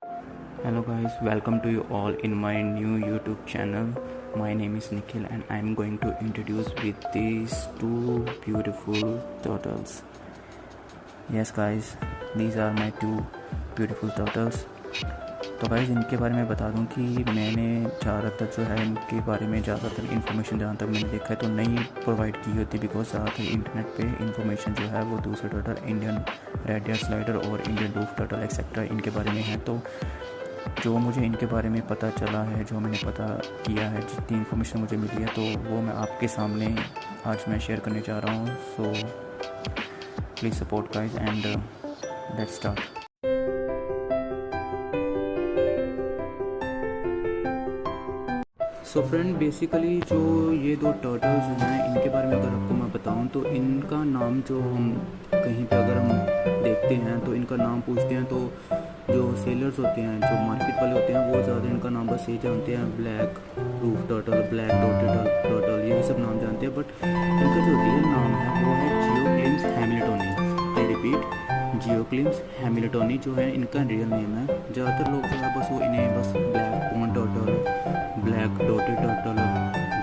Hello guys, welcome to you all in my new YouTube channel. My name is Nikhil and I am going to introduce with these two beautiful turtles. Yes guys, these are my two beautiful turtles. तो guys इनके बारे में बता दूं कि मैंने ज़्यादातर जो है इनके बारे में ज़्यादातर इन्फॉर्मेशन जहाँ तक मैंने देखा है तो नहीं प्रोवाइड की होती, बिकॉज ज़्यादातर इंटरनेट पे इन्फॉर्मेशन जो है वो दूसरे turtle, Indian red year slider और इंडियन डूफ टर्टल एक्सेट्रा इनके बारे में है। तो जो मुझे इनके बारे में पता चला है, जो मैंने पता किया है, जितनी इन्फॉर्मेशन मुझे मिली है, तो वो मैं आपके सामने आज मैं शेयर करने जा रहा हूँ। So please support guys and let's start. So friend, basically जो ये दो टर्टल्स हैं इनके बारे में अगर आपको मैं बताऊं तो इनका नाम जो हम कहीं पे अगर हम देखते हैं तो इनका नाम पूछते हैं तो जो सेलर्स होते हैं, जो मार्केट वाले होते हैं, वो ज़्यादा इनका नाम बस ये जानते हैं, black roof turtle, black dotted turtle, यही सब नाम जानते हैं। बट इनका जो रियल नाम है वो है जियोक्लिम्स हैमिल्टोनी। आई रिपीट, जियोक्लिम्स हैमिल्टोनी जो है इनका रियल नेम है। ज़्यादातर लोग जो है बस वो इन्हें बस black pond turtle, black dotted turtle,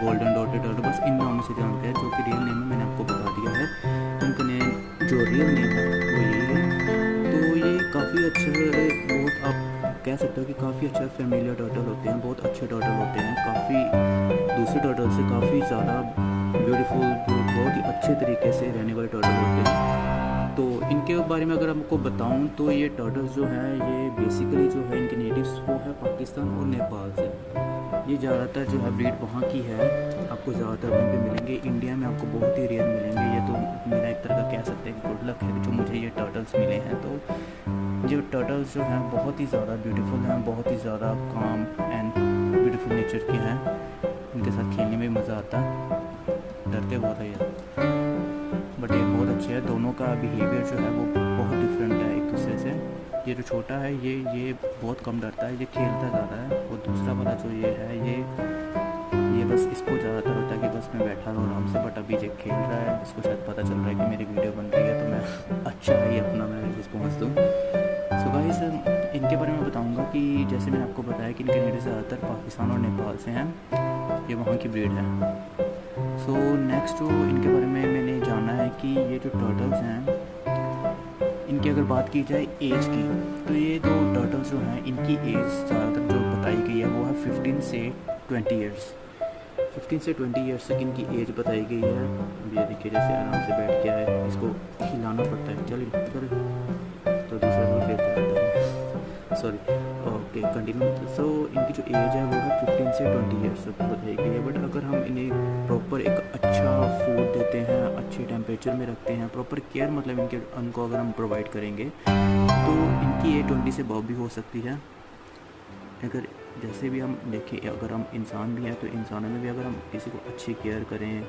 golden dotted turtle, बस इन नामों से जानते हैं, जो कि रियल नेम है मैंने आपको बता दिया है। इनका नेम जो रियल नेम है वो यही है। तो ये काफ़ी अच्छे, बहुत आप कह सकते हो कि काफ़ी अच्छा फैमिलियर टर्टल होते हैं, बहुत अच्छे टर्टल होते हैं, काफ़ी दूसरे टर्टल से काफ़ी ज़्यादा ब्यूटीफुल, बहुत ही अच्छे तरीके से रहने वाले टर्टल होते हैं। तो इनके बारे में अगर आपको बताऊं तो ये टर्टल्स जो हैं ये बेसिकली जो है इनके नेटिव्स वो है पाकिस्तान और नेपाल से। ये ज़्यादातर जो है ब्रीड वहाँ की है, आपको ज़्यादातर वहीं पे मिलेंगे। इंडिया में आपको बहुत ही रेयर मिलेंगे। ये तो मेरा एक तरह का कह सकते हैं कि गुड लक है जो मुझे ये टर्टल्स मिले हैं। तो जो टर्टल्स जो हैं बहुत ही ज़्यादा ब्यूटीफुल हैं, बहुत ही ज़्यादा काम एंड ब्यूटीफुल नेचर के हैं। इनके साथ खेलने में मज़ा आता है, डरते बहुत है ये, बट ये बहुत अच्छे है। दोनों का बिहेवियर जो है वो बहुत डिफरेंट है एक दूसरे से। ये जो छोटा है ये बहुत कम डरता है, ये खेलता ज़्यादा है। और दूसरा वाला जो ये है ये बस इसको ज़्यादातर होता है कि बस मैं बैठा हूँ आराम से, बट अभी ये खेल रहा है, इसको शायद पता चल रहा है कि मेरी वीडियो बन रही है तो मैं अच्छा ही अपना मैं रिस्पॉन्स दूँ। सो गाइस, इनके बारे में बताऊँगा कि जैसे मैंने आपको बताया कि इनके नेटिव ज़्यादातर पाकिस्तान और नेपाल से हैं, ये वहाँ की ब्रीड है। सो नेक्स्ट जो इनके बारे में मैंने जाना है कि ये जो टर्टल्स हैं इनकी अगर बात की जाए एज की, तो ये दो टर्टल्स जो हैं इनकी एज ज़्यादातर जो बताई गई है वो है 15 से 20 ईयर्स। 15 से 20 ईयर्स तक इनकी एज बताई गई है। ये देखिए जैसे आराम से बैठ गया है, इसको हिलाना पड़ता है। चलिए तो दूसरा वो खेलता रहता है, सॉरी, ओके कंटिन्यू। सो इनकी जो एज है वो है 15 से 20 ईयर्स तक बताई गई है। बट अगर हम इन्हें प्रॉपर एक अच्छा फूड देते हैं, अच्छे टेम्परेचर में रखते हैं, प्रॉपर केयर मतलब उनको अगर हम प्रोवाइड करेंगे तो इनकी एज 20 से अबव भी हो सकती है। अगर जैसे भी हम देखें, अगर हम इंसान भी हैं तो इंसानों में भी अगर हम किसी को अच्छी केयर करें,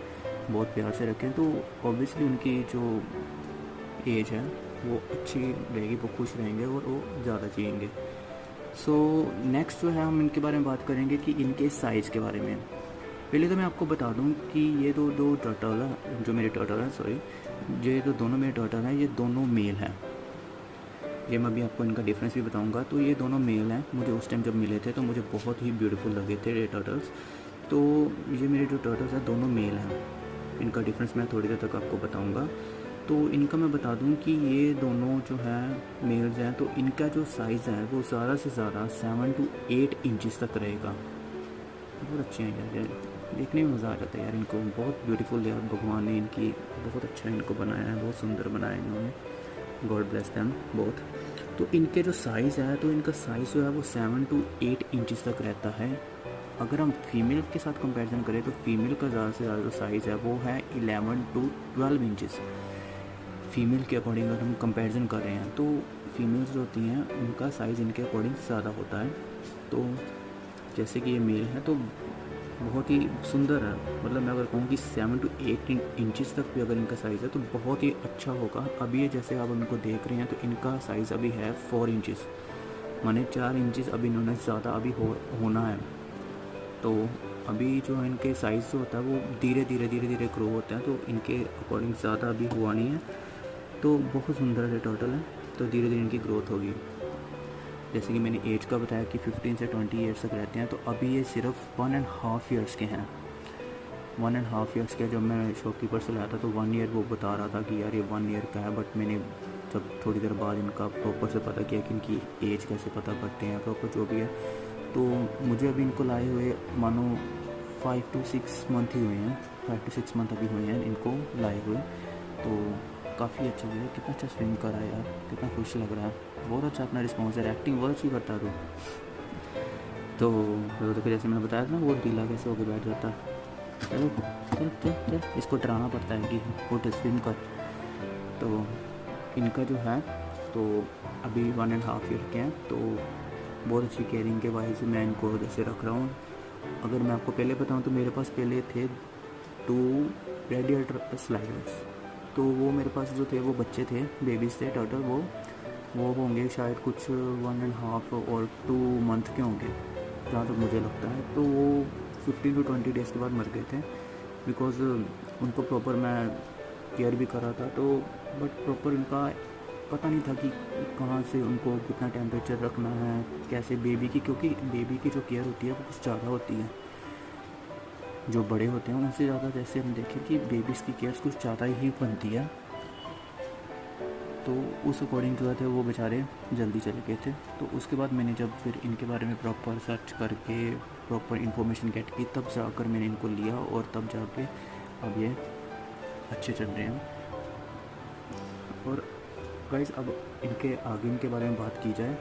बहुत प्यार से रखें, तो ऑब्वियसली उनकी जो एज है वो अच्छी रहेगी, वो खुश रहेंगे और वो ज़्यादा जिएंगे। सो नेक्स्ट जो है हम इनके बारे में बात करेंगे कि इनके साइज़ के बारे में। पहले तो मैं आपको बता दूं कि ये दो टर्टल है, जो मेरे टर्टल हैं, सॉरी, ये जो दोनों मेरे टर्टल हैं ये दोनों मेल हैं। ये मैं अभी आपको इनका डिफरेंस भी बताऊंगा। तो ये दोनों मेल हैं। मुझे उस टाइम जब मिले थे तो मुझे बहुत ही ब्यूटीफुल लगे थे ये टर्टल्स। तो ये मेरे जो टर्टल्स हैं दोनों मेल हैं। इनका डिफरेंस मैं थोड़ी देर तक आपको बताऊँगा। तो इनका मैं बता दूं कि ये दोनों जो हैं मेल्स हैं, तो इनका जो साइज़ है वो ज़्यादा से ज़्यादा 7 to 8 इंचज़ तक रहेगा। बहुत अच्छे हैं यार, देखने में मज़ा आ जाता है यार इनको। बहुत ब्यूटीफुल यार, भगवान ने इनकी बहुत अच्छा इनको बनाया है, बहुत सुंदर बनाया है इन्होंने, गॉड ब्लेस देम बहुत। तो इनके जो साइज़ है, तो इनका साइज़ जो है वो 7 to 8 इंचज़ तक रहता है। अगर हम फीमेल के साथ कंपैरिजन करें तो फीमेल का ज़्यादा से ज़्यादा जो साइज़ है वो है 11 to 12 इंचज़। फीमेल के अकॉर्डिंग अगर हम कंपैरिजन कर रहे हैं तो फीमेल्स जो होती हैं उनका साइज़ इनके अकॉर्डिंग ज़्यादा होता है। तो जैसे कि ये मेल है तो बहुत ही सुंदर है, मतलब मैं अगर कहूँ कि 7 to 8 इंचज़ तक भी अगर इनका साइज़ है तो बहुत ही अच्छा होगा। अभी ये जैसे आप इनको देख रहे हैं तो इनका साइज़ अभी है 4 इंचज़, माने 4 इंचज़ अभी इन्होंने ज़्यादा अभी होना है। तो अभी जो है इनके साइज़ जो होता है वो धीरे धीरे ग्रो होता है, तो इनके अकॉर्डिंग ज़्यादा अभी हुआ नहीं है। तो बहुत सुंदर है टर्टल है, तो धीरे धीरे इनकी ग्रोथ होगी। जैसे कि मैंने एज का बताया कि 15 से 20 ईयर्स तक रहते हैं, तो अभी ये सिर्फ 1.5 ईयर्स के हैं। 1.5 ईयर्स के। जब मैं शॉपकीपर से लाया था तो 1 ईयर वो बता रहा था कि यार ये 1 ईयर का है, बट मैंने जब थोड़ी देर बाद इनका प्रॉपर से पता किया कि इनकी एज कैसे पता करते हैं प्रॉपर जो भी है, तो मुझे अभी इनको लाए हुए मानो 5 to 6 मंथ ही हुए हैं। 5 to 6 मंथ अभी हुए हैं इनको लाए हुए। तो काफ़ी अच्छा है। कितना अच्छा स्विम कर रहा है यार, कितना खुश लग रहा है। बहुत अच्छा अपना रिस्पॉन्स है, एक्टिंग बहुत अच्छी करता है। तो देखो जैसे मैंने बताया था ना, वो ढीला कैसे होकर बैठ जाता है। चलो चल चल चल, इसको डराना पड़ता है कि उठ स्विम कर। तो इनका जो है तो अभी 1.5 ईयर के हैं, तो बहुत अच्छी केयरिंग के वजह से मैं इनको जैसे रख रहा हूँ। अगर मैं आपको पहले बताऊँ तो मेरे पास पहले थे 2 रेडिएटर स्लाइडर्स। तो वो मेरे पास जो थे वो बच्चे थे, बेबीज थे टोटल। वो होंगे शायद कुछ 1.5 और 2 मंथ के होंगे जहाँ तक मुझे लगता है। तो वो 15 to 20 डेज़ के बाद मर गए थे, बिकॉज़ उनको प्रॉपर मैं केयर भी कर रहा था। तो बट प्रॉपर उनका पता नहीं था कि कहाँ से उनको कितना टेम्परेचर रखना है, कैसे बेबी की, क्योंकि बेबी की जो केयर होती है वो कुछ ज़्यादा होती है। जो बड़े होते हैं उनसे ज़्यादा जैसे हम देखें कि बेबीज़ की केयर कुछ ज़्यादा ही बनती है। तो उस अकॉर्डिंग जो थे वो बेचारे जल्दी चले गए थे। तो उसके बाद मैंने जब फिर इनके बारे में प्रॉपर सर्च करके प्रॉपर इन्फॉर्मेशन गेट की, तब जाकर मैंने इनको लिया और तब जाके अब ये अच्छे चल रहे हैं। और गाइस अब इनके आगे इनके बारे में बात की जाए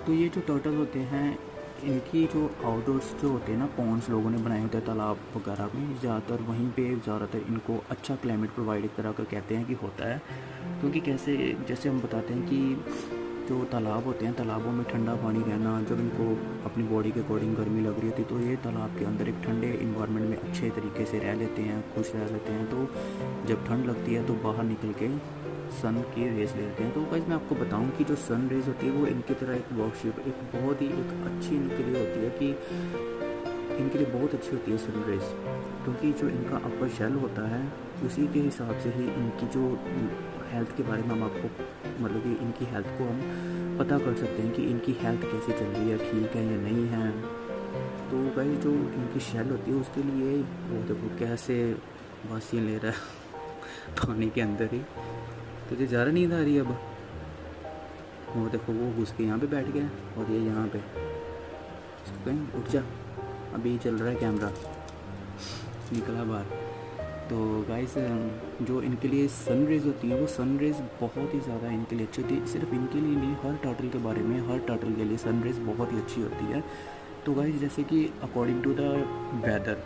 तो ये जो टर्टल होते हैं, इनकी जो आउटडोर्स जो होते हैं ना, पॉन्ड्स लोगों ने बनाए होते हैं तालाब वगैरह में, ज़्यादातर वहीं पे ज़्यादातर इनको अच्छा क्लाइमेट प्रोवाइड एक तरह का कहते हैं कि होता है। क्योंकि कैसे जैसे हम बताते हैं कि जो तालाब होते हैं, तालाबों में ठंडा पानी रहना, जब इनको अपनी बॉडी के अकॉर्डिंग गर्मी लग रही होती है तो ये तालाब के अंदर एक ठंडे इन्वायरमेंट में अच्छे तरीके से रह लेते हैं, खुश रह लेते हैं। तो जब ठंड लगती है तो बाहर निकल के सन की रेस लेते हैं। तो गाइस मैं आपको बताऊं कि जो सन रेस होती है वो इनकी तरह एक वर्कशिप, एक बहुत ही एक अच्छी इनके लिए होती है कि इनके लिए बहुत अच्छी होती है सन रेस। क्योंकि जो इनका अपर शेल होता है उसी के हिसाब से ही इनकी जो हेल्थ के बारे में हम आपको मतलब कि इनकी हेल्थ को हम पता कर सकते हैं कि इनकी हेल्थ कैसे चल रही है, ठीक है या नहीं है। तो गाइस जो इनकी शेल होती है उसके लिए वो देखो कैसे वासियाँ ले रहा है पानी के अंदर ही। तुझे ज़्यादा नींद आ रही है अब? वो देखो वो घुस के यहाँ पे बैठ गया और ये यहाँ पे। इसको कहें उठ जा, अभी चल रहा है कैमरा, निकला बाहर। तो गाइस जो इनके लिए सन रेज़ होती हैं वो सन रेज़ बहुत ही ज़्यादा इनके लिए अच्छी होती है। सिर्फ इनके लिए नहीं, हर टर्टल के बारे में, हर टर्टल के लिए सन रेज़ बहुत ही अच्छी होती है। तो गाइस जैसे कि अकॉर्डिंग टू द वेदर,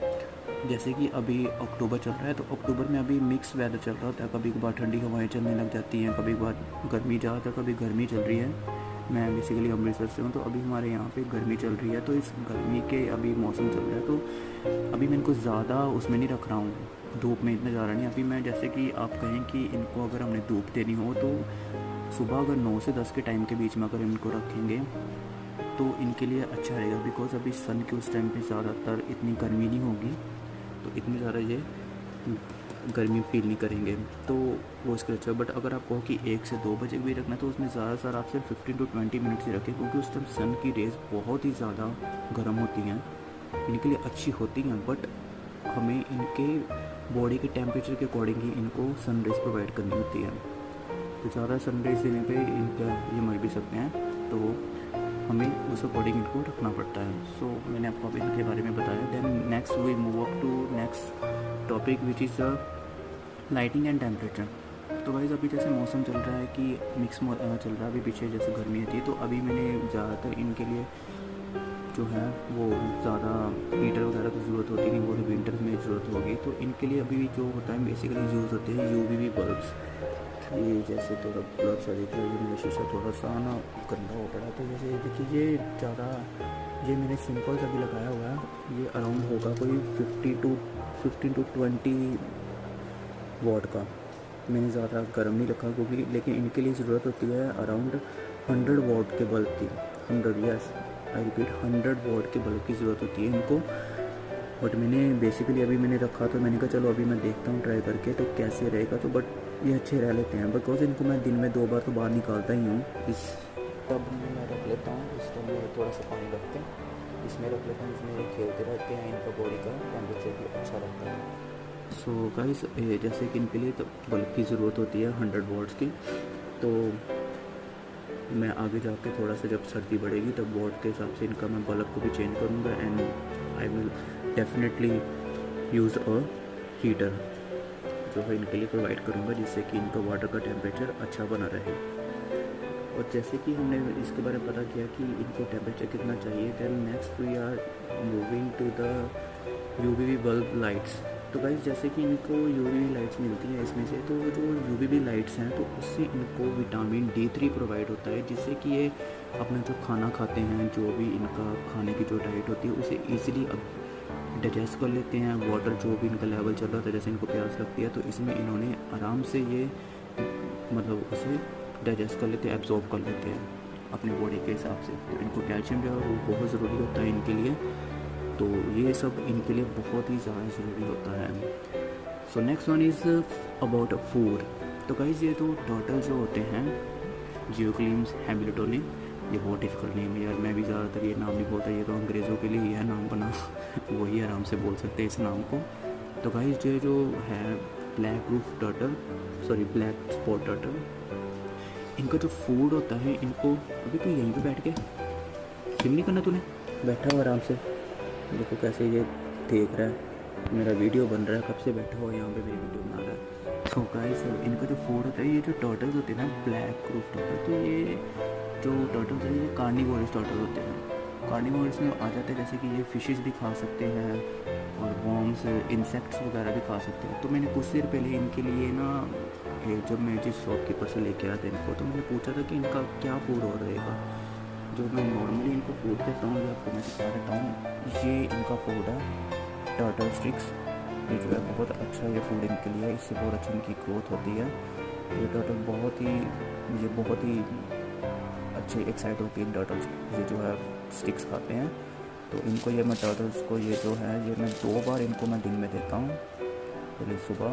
जैसे कि अभी अक्टूबर चल रहा है तो अक्टूबर में अभी मिक्स वेदर चल रहा होता है। कभी कभार ठंडी हवाएं चलने लग जाती हैं, कभी कभार गर्मी ज़्यादा, कभी गर्मी चल रही है। मैं बेसिकली अमृतसर से हूँ, तो अभी हमारे यहाँ पे गर्मी चल रही है। तो इस गर्मी के अभी मौसम चल रहा है, तो अभी मैं इनको ज़्यादा उसमें नहीं रख रहा हूँ, धूप में इतना ज़्यादा नहीं। अभी मैं जैसे कि आप कहें कि इनको अगर हमने धूप देनी हो तो सुबह अगर 9 से 10 के टाइम के बीच में अगर इनको रखेंगे तो इनके लिए अच्छा रहेगा। बिकॉज़ अभी सन के उस टाइम पे ज़्यादातर इतनी गर्मी नहीं होगी, तो इतनी ज़्यादा ये गर्मी फील नहीं करेंगे, तो वो इसके अच्छा। बट अगर आप कहो कि 1 से 2 बजे भी रखना है तो उसमें ज़्यादातर आप सिर्फ 15 to 20 मिनट्स ही रखें, क्योंकि उस टाइम सन की रेज़ बहुत ही ज़्यादा गर्म होती हैं, इनके लिए अच्छी होती हैं। बट हमें इनके बॉडी के टेम्परेचर के अकॉर्डिंग ही इनको सन रेज़ प्रोवाइड करनी होती है। तो ज़्यादा सन रेज़ देने पे इनका ये मर भी सकते हैं, तो हमें उस अकॉर्डिंग इनको रखना पड़ता है। सो मैंने आपको अभी इनके बारे में बताया। Then next we move up to next topic which is lighting and temperature. तो गाइस अभी जैसे मौसम चल रहा है कि मिक्स चल रहा है, अभी पीछे जैसे गर्मी थी, तो अभी मैंने ज़्यादातर इनके लिए जो है वो ज़्यादा हीटर वगैरह की ज़रूरत होती नहीं, वो तो विंटर में ज़रूरत होगी। तो इनके लिए अभी जो होता है बेसिकली यूज़ होते हैं UVB बल्ब्स। ये जैसे थोड़ा ब्लड सा दिख रहा है, ये मेरा शीशा थोड़ा सा ना गंदा हो पड़ा, तो जैसे देखिए ये ज़्यादा, ये मैंने सिंपल सा भी लगाया हुआ है। ये अराउंड होगा कोई 15 to 20 वाट का। मैंने ज़्यादा गर्म नहीं रखा क्योंकि, लेकिन इनके लिए ज़रूरत होती है अराउंड 100 वाट के बल्ब की। 100, यस आई रिपीट, 100 वाट के बल्ब की ज़रूरत होती है इनको। बट मैंने बेसिकली अभी मैंने रखा, तो मैंने कहा चलो अभी मैं देखता हूँ ट्राई करके तो कैसे रहेगा। तो बट ये अच्छे रह लेते हैं, बिकॉज इनको मैं दिन में 2 बार तो बाहर निकालता ही हूँ इस टब में मैं रख लेता हूँ, इस टब में थोड़ा सा पानी रखते हैं, इसमें रख लेता हूँ, इसमें ये खेलते रहते हैं, इनका बॉडी का टेम्परेचर भी अच्छा रहता है। सो गाइस, जैसे कि इनके लिए तो बल्ब की ज़रूरत होती है 100 वॉट्स की, तो मैं आगे जाके थोड़ा सा जब सर्दी बढ़ेगी तब वॉट के हिसाब से इनका मैं बल्ब को भी चेंज करूँगा, and I will definitely use a heater जो है इनके लिए प्रोवाइड करूँगा, जिससे कि इनका वाटर का टेम्परेचर अच्छा बना रहे। और जैसे कि हमने इसके बारे में पता किया कि इनको टेम्परेचर कितना चाहिए, then next we are moving to the UVB bulb lights. तो गाइस, जैसे कि इनको यूवीवी लाइट्स मिलती है इसमें से, तो जो यूवीवी लाइट्स हैं तो उससे इनको विटामिन D3 प्रोवाइड होता है, जिससे कि ये अपना जो खाना खाते हैं, जो भी इनका खाने की जो डाइट होती है उसे ईजिली डाइजेस्ट कर लेते हैं। वाटर जो भी इनका लेवल चल रहा था, जैसे इनको प्यास लगती है तो इसमें इन्होंने आराम से ये मतलब उसे डाइजेस्ट कर लेते हैं, एब्जॉर्ब कर लेते हैं अपनी बॉडी के हिसाब से। तो इनको कैल्शियम जो है वो बहुत ज़रूरी होता है इनके लिए, तो ये सब इनके लिए बहुत ही ज़्यादा ज़रूरी होता है। So next one is about food. तो गाइस, ये तो टर्टल जो होते हैं जियोक्लिम्स हैमिल्टोनी, ये बहुत डिफिकल्ट नेम है यार, मैं भी ज़्यादातर ये नाम नहीं बोलता, ये तो अंग्रेज़ों के लिए ही है नाम बना वही आराम से बोल सकते हैं इस नाम को। तो गाइस, ये जो है black roof turtle, sorry black spot turtle, इनका जो फूड होता है, इनको अभी तो यहीं पे बैठ के सिम नहीं करना, तूने बैठा हो आराम से, देखो कैसे ये देख रहा है मेरा वीडियो बन रहा है, कब से बैठा हुआ यहाँ पे मेरी वीडियो बना रहा है। सो गाइस, इनका जो फूड होता है, ये जो टर्टल्स होते हैं ना ब्लैक रूफ टर्टल, तो ये जो टर्टल्स हैं ये कार्निवोरस टर्टल होते हैं। कार्निवोरस में आ जाते हैं, जैसे कि ये फिशेस भी खा सकते हैं और वॉर्म्स, इंसेक्ट्स वगैरह भी खा सकते हैं। तो मैंने कुछ देर पहले इनके लिए ना, जब मैं जिस शॉपकीपर से लेके आया था इनको, तो मैंने पूछा था कि इनका क्या फूड और रहेगा। जो मैं नॉर्मली इनको फूड देता हूँ, या आपको मैं दिखा देता हूँ, ये इनका फूड है टर्टल स्टिक्स। ये जो है बहुत अच्छा ये फूड इनके लिए, इससे बहुत अच्छी इनकी ग्रोथ होती है। ये टर्टल बहुत ही अच्छे एक्साइट होकर इन टर्टल्स ये जो है स्टिक्स खाते हैं। तो इनको ये मैं टर्टल्स को ये जो है ये मैं 2 बार इनको मैं दिन में देता हूँ, पहले सुबह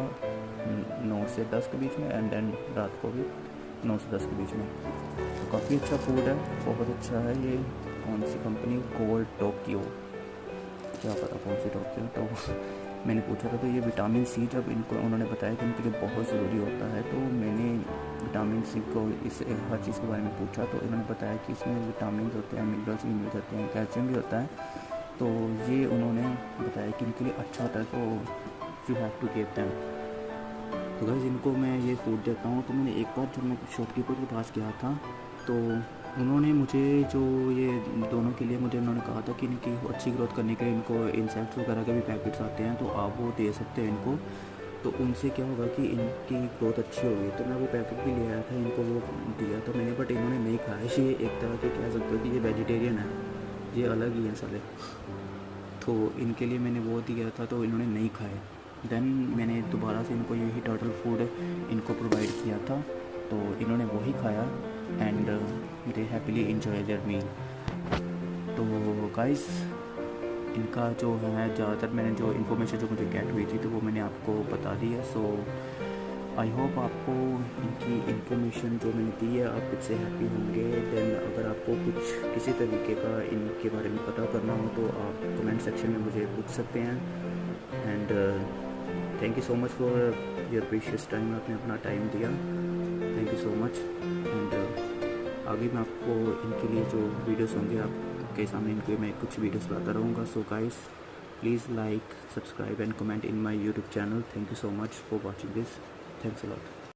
9 से 10 के बीच में, एंड देन रात को भी 9 से 10 के बीच में। तो काफ़ी अच्छा फूड है, बहुत अच्छा है। ये कौन सी कंपनी, गोल्ड टोक्यो, क्या पता कौन सी टोक्यो। तो मैंने पूछा था, तो ये विटामिन C जब इनको उन्होंने बताया कि इनके लिए बहुत ज़रूरी होता है, तो मैंने विटामिन C को इस हर चीज़ के बारे में पूछा, तो इन्होंने बताया कि इसमें विटामिन होते हैं, मिनरल्स भी मिल जाते हैं, कैल्शियम भी होता है। तो ये उन्होंने बताया कि इनके लिए अच्छा होता है, तो you have to give them. तो गाइस, इनको मैं ये फूड देता हूँ। तो मैंने एक बार जब मैं शॉपकीपर के पास गया था, तो उन्होंने मुझे जो ये दोनों के लिए मुझे उन्होंने कहा था कि इनकी अच्छी ग्रोथ करने के लिए इनको इंसेक्ट्स वगैरह के भी पैकेट्स आते हैं, तो आप वो दे सकते हैं इनको। तो उनसे क्या होगा कि इनकी ग्रोथ अच्छी होगी। तो मैं वो पैकेट भी ले आया था, इनको वो दिया था मैंने, बट इन्होंने नहीं खाया। ये एक तरह के कह सकते हो कि ये वेजिटेरियन है, ये अलग ही है साले। तो इनके लिए मैंने वो दिया था, तो इन्होंने नहीं खाया। देन मैंने दोबारा से इनको यही टर्टल फूड इनको प्रोवाइड किया था, तो इन्होंने वही खाया, and they happily enjoy their meal. तो गाइस, इनका जो है ज़्यादातर मैंने जो इन्फॉर्मेशन जो मुझे गेट हुई थी, तो वो मैंने आपको बता दी है। सो आई होप आपको इनकी इन्फॉर्मेशन जो मैंने दी है आप इससे हैप्पी होंगे। देन अगर आपको कुछ किसी तरीके का इनके बारे में पता करना हो, तो आप कमेंट सेक्शन में मुझे पूछ सकते हैं। And thank you so much for your precious time, आपने अपना टाइम दिया, thank you so much. And आगे मैं आपको इनके लिए जो वीडियोस होंगे आपके सामने, इनके मैं कुछ वीडियोस लाता रहूँगा। So guys, please like, subscribe and comment in my YouTube channel. Thank you so much for watching this. Thanks a lot.